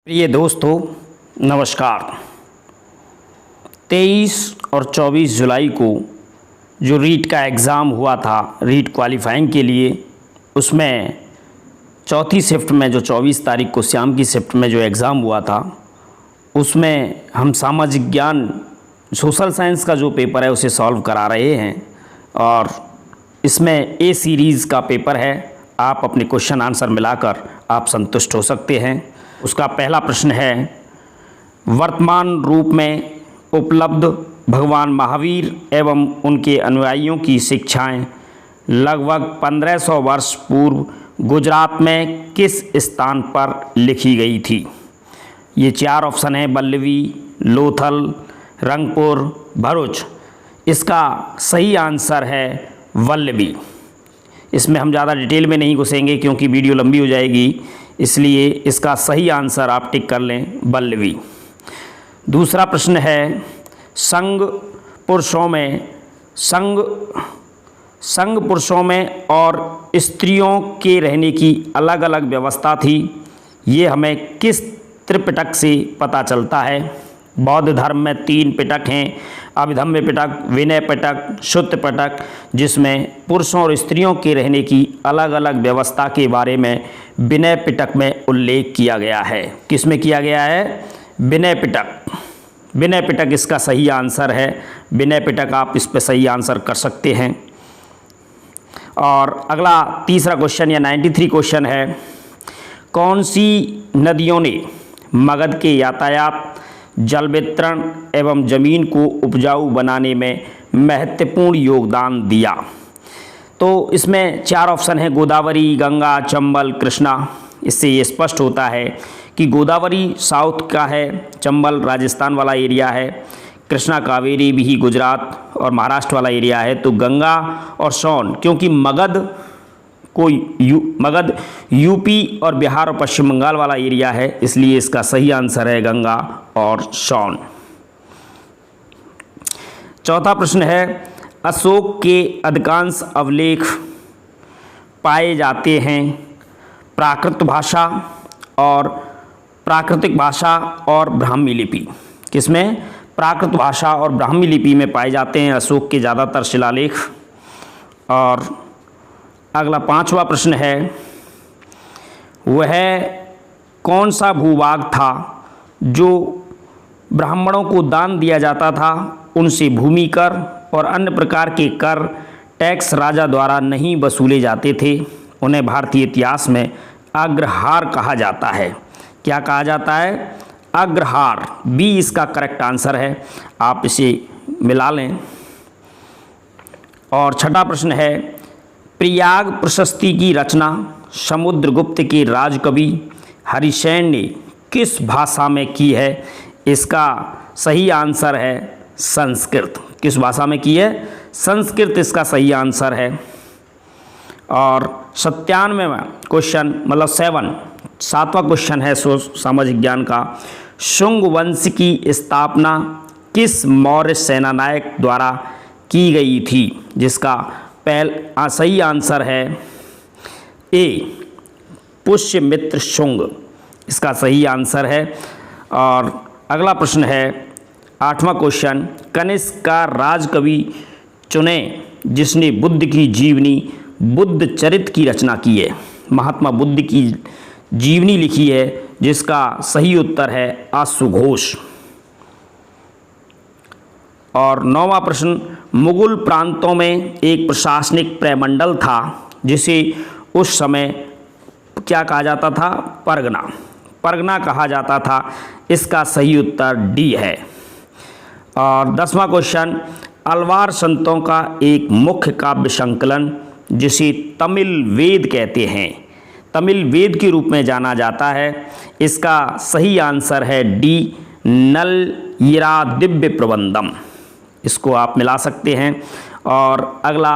प्रिय दोस्तों नमस्कार। 23 और 24 जुलाई को जो रीट का एग्ज़ाम हुआ था, रीट क्वालिफाइंग के लिए, उसमें चौथी शिफ्ट में जो 24 तारीख को शाम की शिफ्ट में जो एग्ज़ाम हुआ था, उसमें हम सामाजिक ज्ञान सोशल साइंस का जो पेपर है उसे सॉल्व करा रहे हैं और इसमें ए सीरीज़ का पेपर है। आप अपने क्वेश्चन आंसर मिलाकर आप संतुष्ट हो सकते हैं। उसका पहला प्रश्न है, वर्तमान रूप में उपलब्ध भगवान महावीर एवं उनके अनुयायियों की शिक्षाएं लगभग 1500 वर्ष पूर्व गुजरात में किस स्थान पर लिखी गई थी? ये चार ऑप्शन है, बल्लवी, लोथल, रंगपुर, भरूच। इसका सही आंसर है वल्लभी। इसमें हम ज़्यादा डिटेल में नहीं घुसेंगे क्योंकि वीडियो लंबी हो जाएगी, इसलिए इसका सही आंसर आप टिक कर लें, वल्लभी। दूसरा प्रश्न है, संघ पुरुषों में और स्त्रियों के रहने की अलग अलग व्यवस्था थी। ये हमें किस त्रिपिटक से पता चलता है? बौद्ध धर्म में 3 पिटक हैं, अभिधम्य पिटक, विनय पिटक, सुत्त पिटक, जिसमें पुरुषों और स्त्रियों के रहने की अलग अलग व्यवस्था के बारे में विनय पिटक में उल्लेख किया गया है। किस में किया गया है? विनय पिटक। विनय पिटक इसका सही आंसर है। विनय पिटक आप इस पर सही आंसर कर सकते हैं। और अगला तीसरा क्वेश्चन या 93 क्वेश्चन है, कौन सी नदियों ने मगध के यातायात, जल वितरण एवं ज़मीन को उपजाऊ बनाने में महत्वपूर्ण योगदान दिया? तो इसमें 4 ऑप्शन हैं, गोदावरी, गंगा, चंबल, कृष्णा। इससे ये स्पष्ट होता है कि गोदावरी साउथ का है, चंबल राजस्थान वाला एरिया है, कृष्णा कावेरी भी गुजरात और महाराष्ट्र वाला एरिया है। तो गंगा और सोन, क्योंकि मगध यूपी और बिहार और पश्चिम बंगाल वाला एरिया है, इसलिए इसका सही आंसर है गंगा और सोन। चौथा प्रश्न है, अशोक के अधिकांश अभिलेख पाए जाते हैं प्राकृत भाषा और ब्राह्मी लिपि। किसमें? प्राकृत भाषा और ब्राह्मी लिपि में पाए जाते हैं अशोक के ज़्यादातर शिलालेख। और अगला 5वां प्रश्न है, वह कौन सा भूभाग था जो ब्राह्मणों को दान दिया जाता था? उनसे भूमि कर और अन्य प्रकार के कर टैक्स राजा द्वारा नहीं वसूले जाते थे। उन्हें भारतीय इतिहास में अग्रहार कहा जाता है। क्या कहा जाता है? अग्रहार। बी इसका करेक्ट आंसर है, आप इसे मिला लें। और छठा प्रश्न है, प्रयाग प्रशस्ति की रचना समुद्रगुप्त के राजकवि हरिसेन ने किस भाषा में की है? इसका सही आंसर है संस्कृत। किस भाषा में की है? संस्कृत इसका सही आंसर है। और 97वां क्वेश्चन, मतलब 7वां क्वेश्चन है सामाजिक ज्ञान का, शुंग वंश की स्थापना किस मौर्य सेनानायक द्वारा की गई थी? जिसका सही आंसर है ए, पुष्यमित्र शुंग। इसका सही आंसर है। और अगला प्रश्न है 8वां क्वेश्चन, कनिष्क का राजकवि चुने जिसने बुद्ध की जीवनी बुद्ध चरित की रचना की है। महात्मा बुद्ध की जीवनी लिखी है, जिसका सही उत्तर है अश्वघोष। और 9वां प्रश्न, मुगल प्रांतों में एक प्रशासनिक प्रमंडल था जिसे उस समय क्या कहा जाता था? परगना कहा जाता था। इसका सही उत्तर डी है। और 10वां क्वेश्चन, अलवार संतों का एक मुख्य काव्य संकलन जिसे तमिल वेद कहते हैं, तमिल वेद के रूप में जाना जाता है। इसका सही आंसर है डी, नलयिरा दिव्य प्रबंधम। इसको आप मिला सकते हैं। और अगला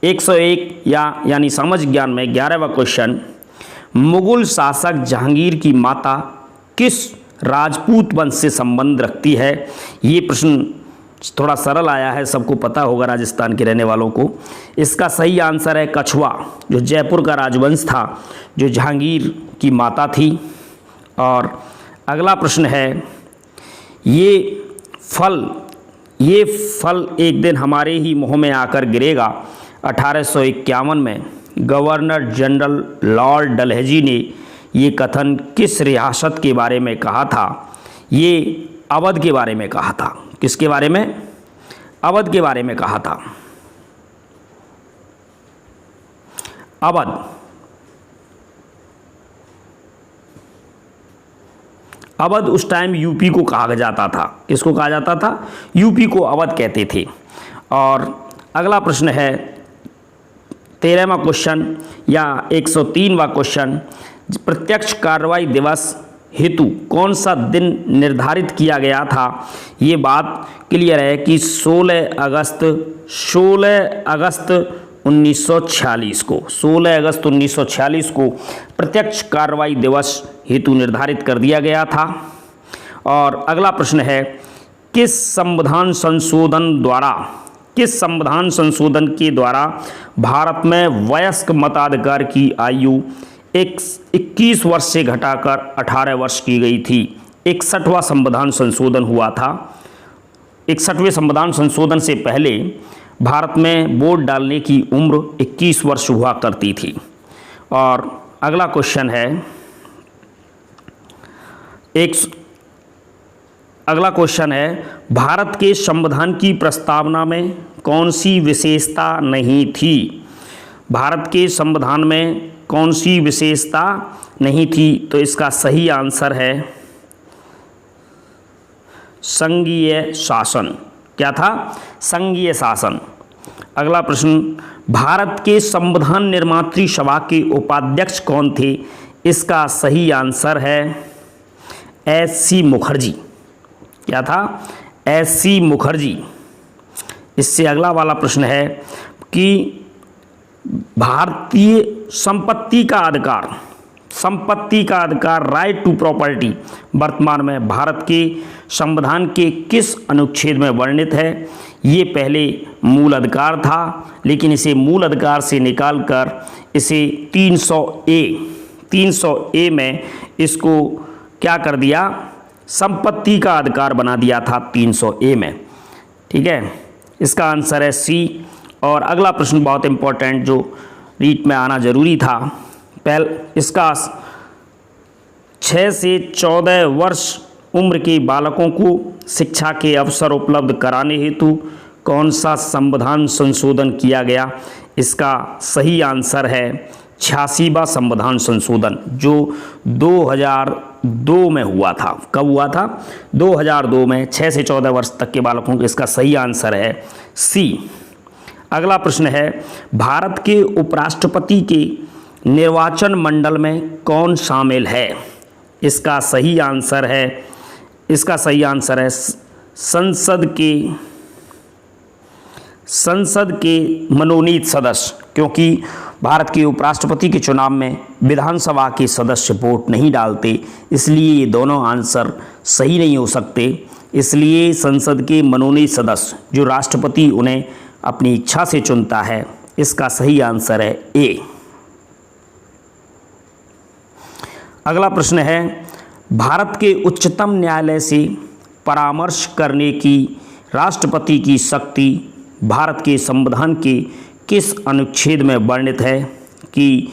101 यानी सामाजिक ज्ञान में 11वां क्वेश्चन, मुगल शासक जहांगीर की माता किस राजपूत वंश से संबंध रखती है? ये प्रश्न थोड़ा सरल आया है, सबको पता होगा राजस्थान के रहने वालों को। इसका सही आंसर है कछुआ, जो जयपुर का राजवंश था, जो जहांगीर की माता थी। और अगला प्रश्न है, ये फल एक दिन हमारे ही मुंह में आकर गिरेगा। 1851 में गवर्नर जनरल लॉर्ड डलहौजी ने ये कथन किस रियासत के बारे में कहा था? ये अवध के बारे में कहा था। किसके बारे में? अवध के बारे में कहा था। अवध उस टाइम यूपी को कहा जाता था। किसको कहा जाता था? यूपी को अवध कहते थे। और अगला प्रश्न है 13वां क्वेश्चन या 103वां क्वेश्चन, प्रत्यक्ष कार्रवाई दिवस हेतु कौन सा दिन निर्धारित किया गया था? ये बात क्लियर है कि 16 अगस्त 1946 को प्रत्यक्ष कार्रवाई दिवस हेतु निर्धारित कर दिया गया था। और अगला प्रश्न है, किस संविधान संशोधन के द्वारा भारत में वयस्क मताधिकार की आयु 21 वर्ष से घटाकर 18 वर्ष की गई थी? 61वां संविधान संशोधन हुआ था। 61वें संविधान संशोधन से पहले भारत में वोट डालने की उम्र 21 वर्ष हुआ करती थी। और अगला क्वेश्चन है, भारत के संविधान की प्रस्तावना में कौन सी विशेषता नहीं थी? भारत के संविधान में कौन सी विशेषता नहीं थी? तो इसका सही आंसर है संघीय शासन। क्या था? संघीय शासन। अगला प्रश्न, भारत के संविधान निर्मात्री सभा के उपाध्यक्ष कौन थे? इसका सही आंसर है एस.सी. मुखर्जी। क्या था? एस.सी. मुखर्जी। इससे अगला वाला प्रश्न है कि भारतीय संपत्ति का अधिकार राइट टू प्रॉपर्टी वर्तमान में भारत के संविधान के किस अनुच्छेद में वर्णित है? ये पहले मूल अधिकार था, लेकिन इसे मूल अधिकार से निकालकर इसे 300A में इसको क्या कर दिया? संपत्ति का अधिकार बना दिया था 300A में। ठीक है, इसका आंसर है सी। और अगला प्रश्न बहुत इंपॉर्टेंट जो रीट में आना जरूरी था, इसका 6 से 14 वर्ष उम्र के बालकों को शिक्षा के अवसर उपलब्ध कराने हेतु कौन सा संविधान संशोधन किया गया? इसका सही आंसर है 86वां संविधान संशोधन, जो 2002 में हुआ था। कब हुआ था? 2002 में 6 से 14 वर्ष तक के बालकों को। इसका सही आंसर है सी। अगला प्रश्न है, भारत के उपराष्ट्रपति के निर्वाचन मंडल में कौन शामिल है? इसका सही आंसर है संसद के मनोनीत सदस्य, क्योंकि भारत के उपराष्ट्रपति के चुनाव में विधानसभा के सदस्य वोट नहीं डालते, इसलिए ये दोनों आंसर सही नहीं हो सकते। इसलिए संसद के मनोनीत सदस्य जो राष्ट्रपति उन्हें अपनी इच्छा से चुनता है, इसका सही आंसर है ए। अगला प्रश्न है, भारत के उच्चतम न्यायालय से परामर्श करने की राष्ट्रपति की शक्ति भारत के संविधान के किस अनुच्छेद में वर्णित है कि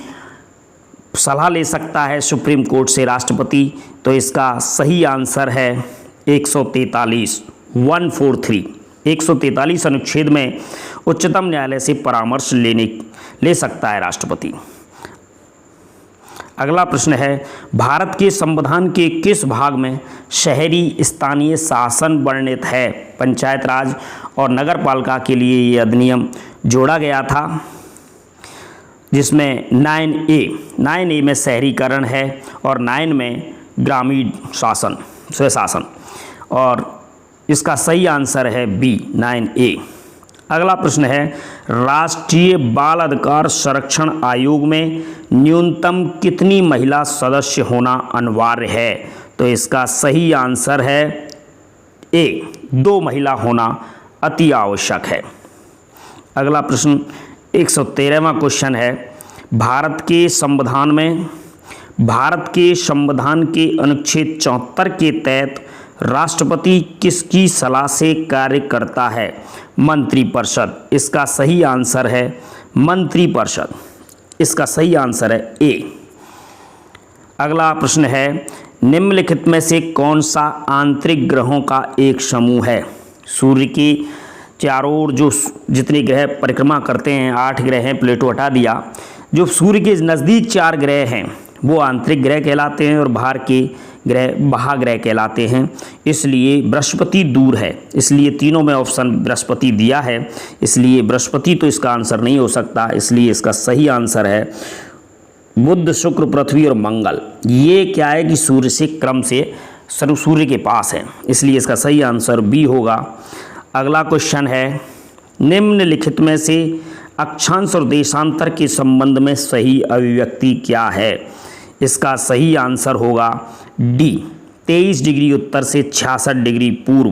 सलाह ले सकता है सुप्रीम कोर्ट से राष्ट्रपति? तो इसका सही आंसर है 143 अनुच्छेद में उच्चतम न्यायालय से परामर्श ले सकता है राष्ट्रपति। अगला प्रश्न है, भारत के संविधान के किस भाग में शहरी स्थानीय शासन वर्णित है? पंचायत राज और नगरपालिका के लिए ये अधिनियम जोड़ा गया था, जिसमें 9A में शहरीकरण है और 9 में ग्रामीण शासन, स्वशासन। और इसका सही आंसर है बी, 9A। अगला प्रश्न है, राष्ट्रीय बाल अधिकार संरक्षण आयोग में न्यूनतम कितनी महिला सदस्य होना अनिवार्य है? तो इसका सही आंसर है ए, 2 महिला होना अति आवश्यक है। अगला प्रश्न 113वां क्वेश्चन है, भारत के संविधान में भारत के संविधान के अनुच्छेद 74 के तहत राष्ट्रपति किसकी सलाह से कार्य करता है? मंत्रिपरिषद। इसका सही आंसर है मंत्रिपरिषद। इसका सही आंसर है ए। अगला प्रश्न है, निम्नलिखित में से कौन सा आंतरिक ग्रहों का एक समूह है? सूर्य के चारों ओर जो जितने ग्रह परिक्रमा करते हैं, 8 ग्रह हैं, प्लेटो हटा दिया, जो सूर्य के नज़दीक 4 ग्रह हैं वो आंतरिक ग्रह कहलाते हैं और बाहर के ग्रह महाग्रह कहलाते हैं। इसलिए बृहस्पति दूर है, इसलिए तीनों में ऑप्शन बृहस्पति दिया है, इसलिए बृहस्पति तो इसका आंसर नहीं हो सकता। इसलिए इसका सही आंसर है बुध, शुक्र, पृथ्वी और मंगल। ये क्या है कि सूर्य से क्रम से सूर्य के पास है, इसलिए इसका सही आंसर बी होगा। अगला क्वेश्चन है, निम्नलिखित में से अक्षांश और देशांतर के संबंध में सही अभिव्यक्ति क्या है? इसका सही आंसर होगा डी, 23 डिग्री उत्तर से 66 डिग्री पूर्व,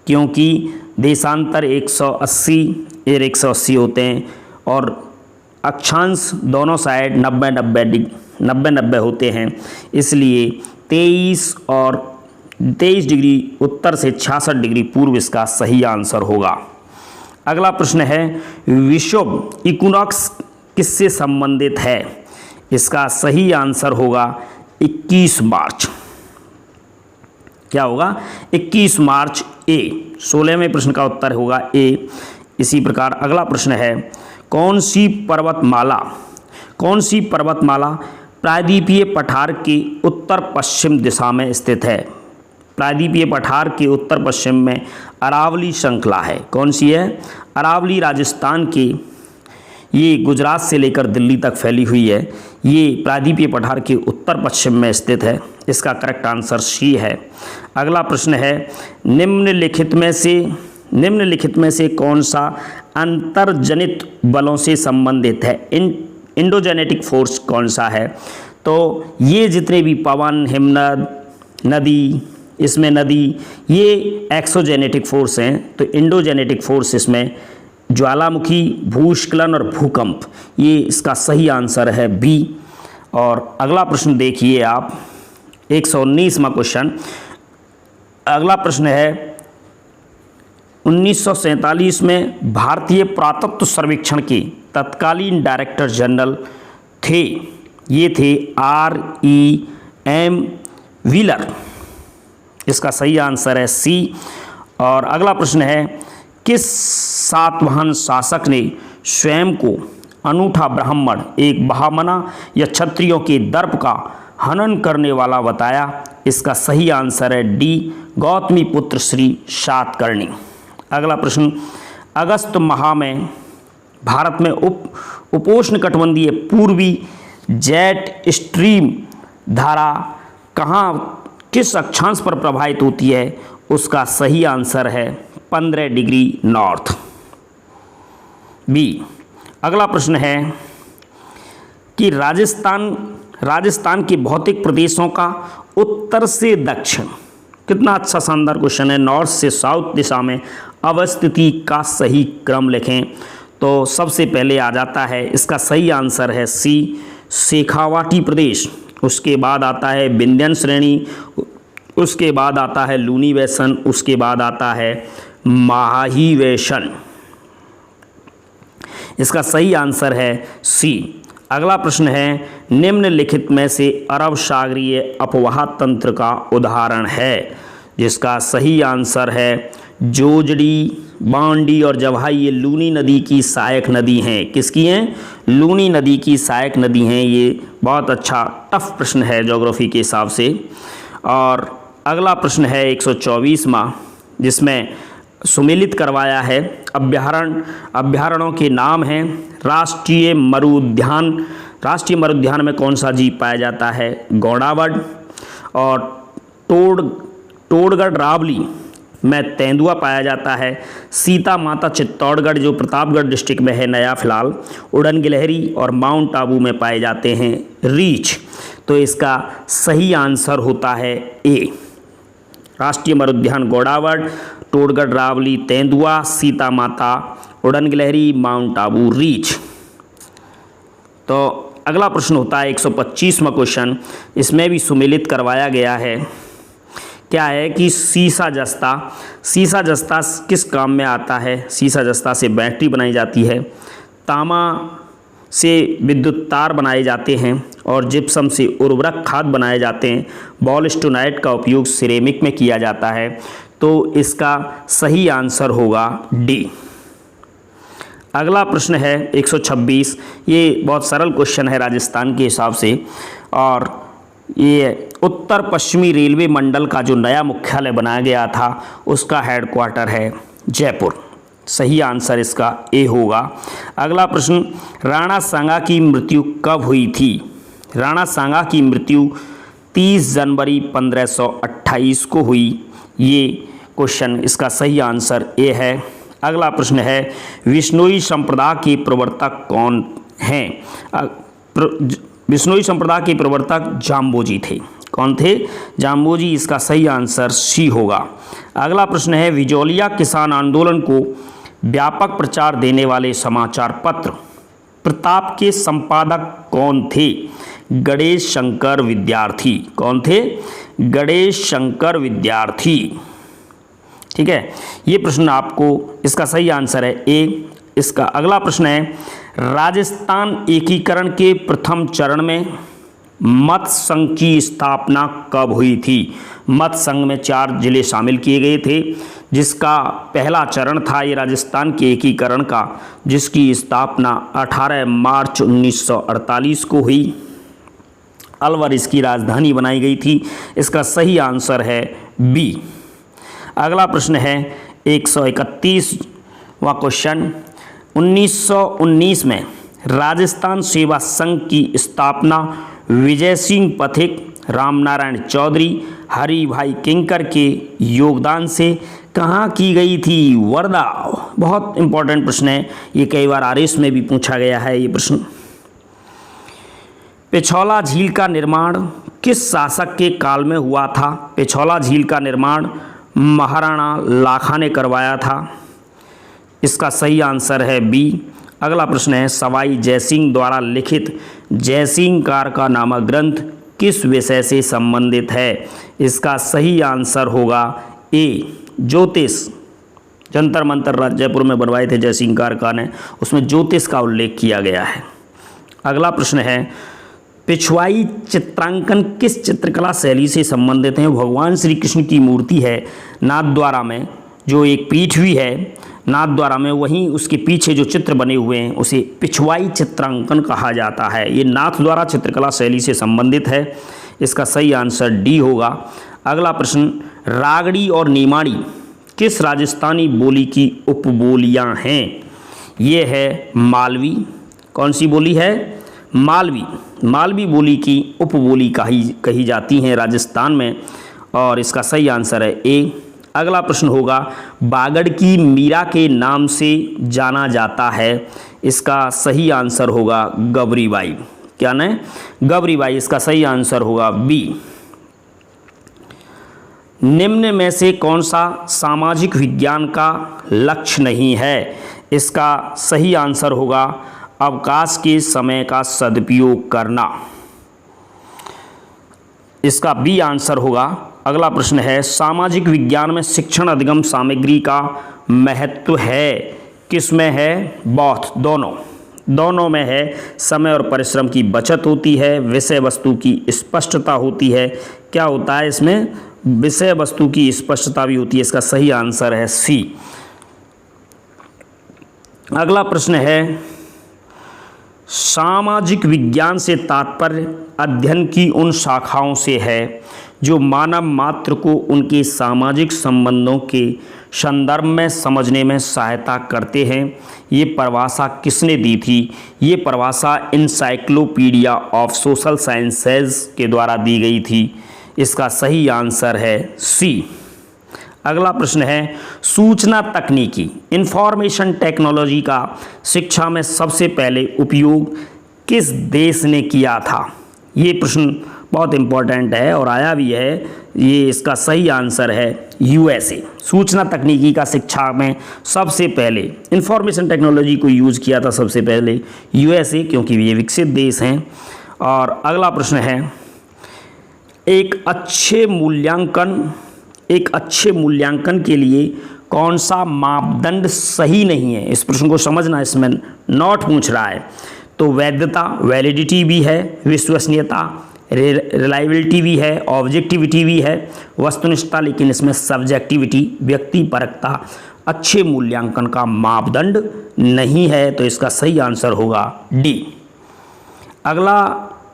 क्योंकि देशांतर 180 और 180 होते हैं और अक्षांश दोनों साइड 90-90 होते हैं। इसलिए 23 डिग्री उत्तर से 66 डिग्री पूर्व इसका सही आंसर होगा। अगला प्रश्न है, विषुव इक्विनॉक्स किससे संबंधित है? इसका सही आंसर होगा 21 मार्च। क्या होगा? 21 मार्च ए। 16वें प्रश्न का उत्तर होगा ए। इसी प्रकार अगला प्रश्न है, कौन सी पर्वतमाला प्रायद्वीपीय पठार के उत्तर पश्चिम दिशा में स्थित है? प्रायद्वीपीय पठार के उत्तर पश्चिम में अरावली श्रृंखला है। कौन सी है? अरावली राजस्थान के, ये गुजरात से लेकर दिल्ली तक फैली हुई है। ये प्रायद्वीपीय पठार के उत्तर पश्चिम में स्थित है। इसका करेक्ट आंसर सी है। अगला प्रश्न है, निम्नलिखित में से कौन सा अंतर्जनित बलों से संबंधित है? इंडोजेनेटिक फोर्स कौन सा है? तो ये जितने भी पवन, हिमनद, नदी, इसमें नदी, ये एक्सोजेनेटिक फोर्स हैं। तो इंडोजेनेटिक फोर्स इसमें ज्वालामुखी, भूस्खलन और भूकंप, ये इसका सही आंसर है बी। और अगला प्रश्न देखिए आप, 119वां क्वेश्चन। अगला प्रश्न है, 1947 में भारतीय पुरातत्व सर्वेक्षण के तत्कालीन डायरेक्टर जनरल थे, ये थे R.E.M. व्हीलर। इसका सही आंसर है सी। और अगला प्रश्न है, किस सातवाहन शासक ने स्वयं को अनूठा ब्राह्मण, एक बहामना या क्षत्रियों के दर्प का हनन करने वाला बताया? इसका सही आंसर है डी, गौतमी पुत्र श्री सातकर्णी। अगला प्रश्न, अगस्त माह में भारत में उपोष्णकटिबंधीय पूर्वी जेट स्ट्रीम धारा किस अक्षांश पर प्रभावित होती है? उसका सही आंसर है 15 डिग्री नॉर्थ, बी। अगला प्रश्न है कि राजस्थान के भौतिक प्रदेशों का उत्तर से दक्षिण, कितना अच्छा शानदार क्वेश्चन है, नॉर्थ से साउथ दिशा में अवस्थिति का सही क्रम लिखें। तो सबसे पहले आ जाता है, इसका सही आंसर है सी, शेखावाटी प्रदेश। उसके बाद आता है विंध्यन श्रेणी, उसके बाद आता है लूनी वैसन, उसके बाद आता है माही वैसन। इसका सही आंसर है सी। अगला प्रश्न है, निम्नलिखित में से अरब सागरीय अपवाह तंत्र का उदाहरण है? जिसका सही आंसर है जोजड़ी, बांडी और जवाई। ये लूनी नदी की सहायक नदी हैं। किसकी हैं? लूनी नदी की सहायक नदी हैं। ये बहुत अच्छा टफ प्रश्न है ज्योग्राफी के हिसाब से। और अगला प्रश्न है 124वां, जिसमें सुमेलित करवाया है अभ्यारण्यों के नाम हैं। राष्ट्रीय मरुद्यान में कौन सा जीव पाया जाता है? गौड़ावड़। और टोडगढ़ रावली में तेंदुआ पाया जाता है। सीता माता चित्तौड़गढ़ जो प्रतापगढ़ डिस्ट्रिक्ट में है नया फिलहाल, उड़न गिलहरी और माउंट आबू में पाए जाते हैं रीछ। तो इसका सही आंसर होता है ए, राष्ट्रीय मरुद्यान गौड़ावड़, टोडगढ़ रावली, तेंदुआ, सीता माता, उड़न गिलहरी, माउंट आबू, रीछ। तो अगला प्रश्न होता है 125वां क्वेश्चन, इसमें भी सुमेलित करवाया गया है। क्या है कि सीसा जस्ता किस काम में आता है? सीसा जस्ता से बैटरी बनाई जाती है, तांबा से विद्युत तार बनाए जाते हैं और जिप्सम से उर्वरक खाद बनाए जाते हैं। वॉलस्टोनाइट का उपयोग सिरेमिक में किया जाता है। तो इसका सही आंसर होगा डी। अगला प्रश्न है 126। ये बहुत सरल क्वेश्चन है राजस्थान के हिसाब से, और ये उत्तर पश्चिमी रेलवे मंडल का जो नया मुख्यालय बनाया गया था उसका हेडक्वार्टर है जयपुर। सही आंसर इसका ए होगा। अगला प्रश्न, राणा सांगा की मृत्यु कब हुई थी? राणा सांगा की मृत्यु 30 जनवरी 1528 को हुई। ये क्वेश्चन, इसका सही आंसर ए है। अगला प्रश्न है, विश्नोई संप्रदाय के प्रवर्तक कौन हैं? विश्नोई संप्रदाय के प्रवर्तक जाम्बोजी थे। कौन थे? जाम्बोजी। इसका सही आंसर सी होगा। अगला प्रश्न है, विजोलिया किसान आंदोलन को व्यापक प्रचार देने वाले समाचार पत्र प्रताप के संपादक कौन थे? गणेश शंकर विद्यार्थी। कौन थे? गणेश शंकर विद्यार्थी। ठीक है, ये प्रश्न आपको, इसका सही आंसर है ए। इसका अगला प्रश्न है, राजस्थान एकीकरण के प्रथम चरण में मत संघ की स्थापना कब हुई थी? मत संघ में 4 जिले शामिल किए गए थे, जिसका पहला चरण था ये राजस्थान के एकीकरण का, जिसकी स्थापना 18 मार्च 1948 को हुई। अलवर इसकी राजधानी बनाई गई थी। इसका सही आंसर है बी। अगला प्रश्न है 131वां क्वेश्चन, 1919 में राजस्थान सेवा संघ की स्थापना विजय सिंह पथिक, रामनारायण चौधरी, हरि भाई किंकर के योगदान से कहाँ की गई थी? वर्धा। बहुत इंपॉर्टेंट प्रश्न है ये, कई बार आरएस में भी पूछा गया है ये प्रश्न। पिछौला झील का निर्माण किस शासक के काल में हुआ था? पिछौला झील का निर्माण महाराणा लाखा ने करवाया था। इसका सही आंसर है बी। अगला प्रश्न है, सवाई जयसिंह द्वारा लिखित जयसिंहकार का नामक ग्रंथ किस विषय से संबंधित है? इसका सही आंसर होगा ए, ज्योतिष। जंतर मंतर जयपुर में बनवाए थे जयसिंहकार का ने, उसमें ज्योतिष का उल्लेख किया गया है। अगला प्रश्न है, पिछवाई चित्रांकन किस चित्रकला शैली से संबंधित है? भगवान श्री कृष्ण की मूर्ति है नाथद्वारा में, जो एक पीठ भी है नाथद्वारा में, वहीं उसके पीछे जो चित्र बने हुए हैं उसे पिछवाई चित्रांकन कहा जाता है। ये नाथद्वारा चित्रकला शैली से संबंधित है। इसका सही आंसर डी होगा। अगला प्रश्न, रागड़ी और निमाड़ी किस राजस्थानी बोली की उपबोलियां हैं? ये है मालवी। कौन सी बोली है? मालवी। मालवी बोली की उपबोली कही जाती हैं राजस्थान में, और इसका सही आंसर है ए। अगला प्रश्न होगा, बागड़ की मीरा के नाम से जाना जाता है। इसका सही आंसर होगा गबरीबाई। क्या ना? गबरीबाई। इसका सही आंसर होगा बी। निम्न में से कौन सा सामाजिक विज्ञान का लक्ष्य नहीं है? इसका सही आंसर होगा अवकाश के समय का सदुपयोग करना। इसका बी आंसर होगा। अगला प्रश्न है, सामाजिक विज्ञान में शिक्षण अधिगम सामग्री का महत्व है? किस में है? बोथ, दोनों में है। समय और परिश्रम की बचत होती है, विषय वस्तु की स्पष्टता होती है। क्या होता है इसमें? विषय वस्तु की स्पष्टता भी होती है। इसका सही आंसर है सी। अगला प्रश्न है, सामाजिक विज्ञान से तात्पर्य अध्ययन की उन शाखाओं से है जो मानव मात्र को उनके सामाजिक संबंधों के संदर्भ में समझने में सहायता करते हैं। ये परिभाषा किसने दी थी? ये परिभाषा इंसाइक्लोपीडिया ऑफ सोशल साइंसेज के द्वारा दी गई थी। इसका सही आंसर है सी। अगला प्रश्न है, सूचना तकनीकी इंफॉर्मेशन टेक्नोलॉजी का शिक्षा में सबसे पहले उपयोग किस देश ने किया था? ये प्रश्न बहुत इम्पोर्टेंट है और आया भी है। ये इसका सही आंसर है यूएसए। सूचना तकनीकी का शिक्षा में सबसे पहले इंफॉर्मेशन टेक्नोलॉजी को यूज़ किया था सबसे पहले यूएसए, क्योंकि ये विकसित देश हैं। और अगला प्रश्न है, एक अच्छे मूल्यांकन के लिए कौन सा मापदंड सही नहीं है? इस प्रश्न को समझना, इसमें नॉट पूछ रहा है। तो वैधता, वैलिडिटी भी है, विश्वसनीयता, रिलायबिलिटी भी है, ऑब्जेक्टिविटी भी है, वस्तुनिष्ठता, लेकिन इसमें सब्जेक्टिविटी, व्यक्तिपरकता अच्छे मूल्यांकन का मापदंड नहीं है। तो इसका सही आंसर होगा डी। अगला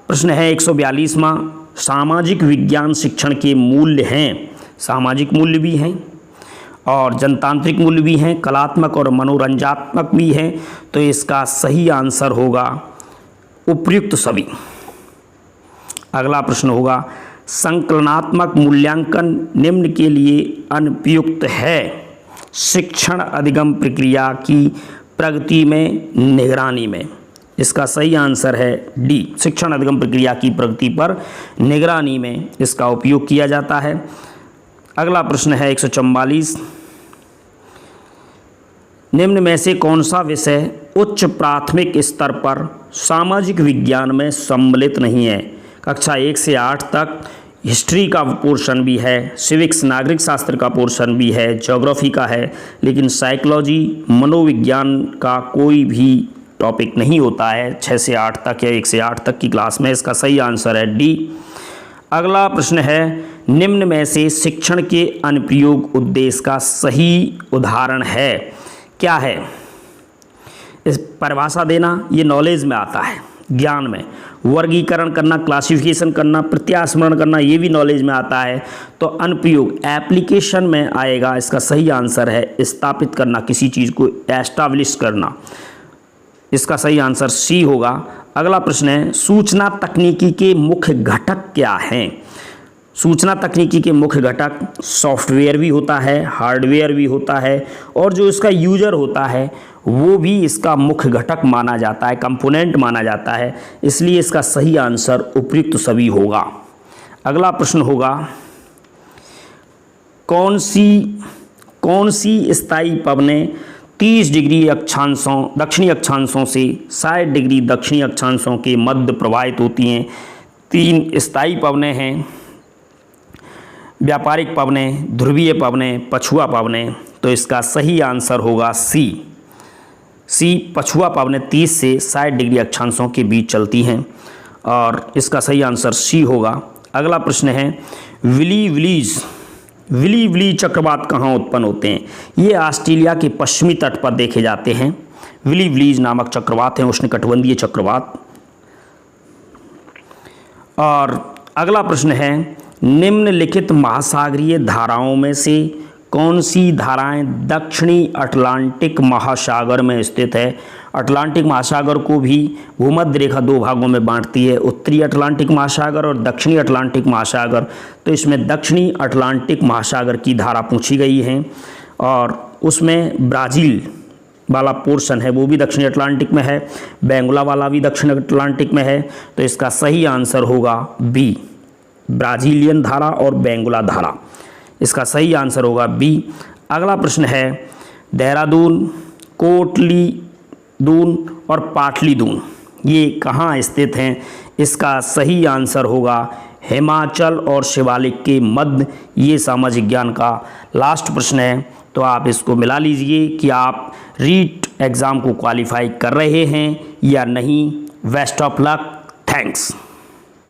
प्रश्न है 142वां, सामाजिक विज्ञान शिक्षण के मूल्य हैं। सामाजिक मूल्य भी हैं और जनतांत्रिक मूल्य भी हैं, कलात्मक और मनोरंजनात्मक भी हैं। तो इसका सही आंसर होगा उपयुक्त सभी। अगला प्रश्न होगा, संकलनात्मक मूल्यांकन निम्न के लिए अनुपयुक्त है। शिक्षण अधिगम प्रक्रिया की प्रगति में निगरानी में। इसका सही आंसर है डी। शिक्षण अधिगम प्रक्रिया की प्रगति पर निगरानी में इसका उपयोग किया जाता है। अगला प्रश्न है 144, निम्न में से कौन सा विषय उच्च प्राथमिक स्तर पर सामाजिक विज्ञान में सम्मिलित नहीं है? कक्षा 1 से 8 तक हिस्ट्री का पोर्शन भी है, सिविक्स नागरिक शास्त्र का पोर्शन भी है, ज्योग्राफी का है, लेकिन साइकोलॉजी मनोविज्ञान का कोई भी टॉपिक नहीं होता है 6 से 8 तक या 1 से 8 तक की क्लास में। इसका सही आंसर है डी। अगला प्रश्न है, निम्न में से शिक्षण के अनुप्रयोग उद्देश्य का सही उदाहरण है? क्या है? इस परिभाषा देना ये नॉलेज में आता है, ज्ञान में। वर्गीकरण करना, क्लासिफिकेशन करना, प्रत्यास्मरण करना, ये भी नॉलेज में आता है। तो अनुप्रयोग एप्लीकेशन में आएगा। इसका सही आंसर है स्थापित करना, किसी चीज़ को एस्टैब्लिश करना। इसका सही आंसर सी होगा। अगला प्रश्न है, सूचना तकनीकी के मुख्य घटक क्या हैं? सूचना तकनीकी के मुख्य घटक सॉफ्टवेयर भी होता है, हार्डवेयर भी होता है, और जो इसका यूजर होता है वो भी इसका मुख्य घटक माना जाता है, कंपोनेंट माना जाता है। इसलिए इसका सही आंसर उपयुक्त सभी होगा। अगला प्रश्न होगा, कौन सी स्थायी पवनें 30 डिग्री अक्षांशों दक्षिणी अक्षांशों से 60 डिग्री दक्षिणी अक्षांशों के मध्य प्रवाहित होती हैं? 3 स्थायी पवनें हैं, व्यापारिक पवनें, ध्रुवीय पवनें, पछुआ पवनें। तो इसका सही आंसर होगा सी। पछुआ पवनें 30 से 60 डिग्री अक्षांशों के बीच चलती हैं और इसका सही आंसर सी होगा। अगला प्रश्न है, विली चक्रवात कहाँ उत्पन्न होते हैं? ये ऑस्ट्रेलिया के पश्चिमी तट पर देखे जाते हैं। विली नामक चक्रवात हैं, उष्णकटिबंधीय चक्रवात। और अगला प्रश्न है, निम्नलिखित महासागरीय धाराओं में से कौन सी धाराएं दक्षिणी अटलांटिक महासागर में स्थित है? अटलांटिक महासागर को भी भूमध्य रेखा 2 भागों में बांटती है, उत्तरी अटलांटिक महासागर और दक्षिणी अटलांटिक महासागर। तो इसमें दक्षिणी अटलांटिक महासागर की धारा पूछी गई है और उसमें ब्राज़ील वाला पोर्शन है वो भी दक्षिणी अटलांटिक में है, बेंगुला वाला भी दक्षिण अटलांटिक में है। तो इसका सही आंसर होगा बी, ब्राज़ीलियन धारा और बेंगुला धारा। इसका सही आंसर होगा बी। अगला प्रश्न है, देहरादून, कोटलीदून और पाटलीदून ये कहाँ स्थित हैं? इसका सही आंसर होगा हिमाचल और शिवालिक के मध्य। ये सामाजिक विज्ञान का लास्ट प्रश्न है, तो आप इसको मिला लीजिए कि आप रीट एग्ज़ाम को क्वालिफाई कर रहे हैं या नहीं। Best of luck, thanks.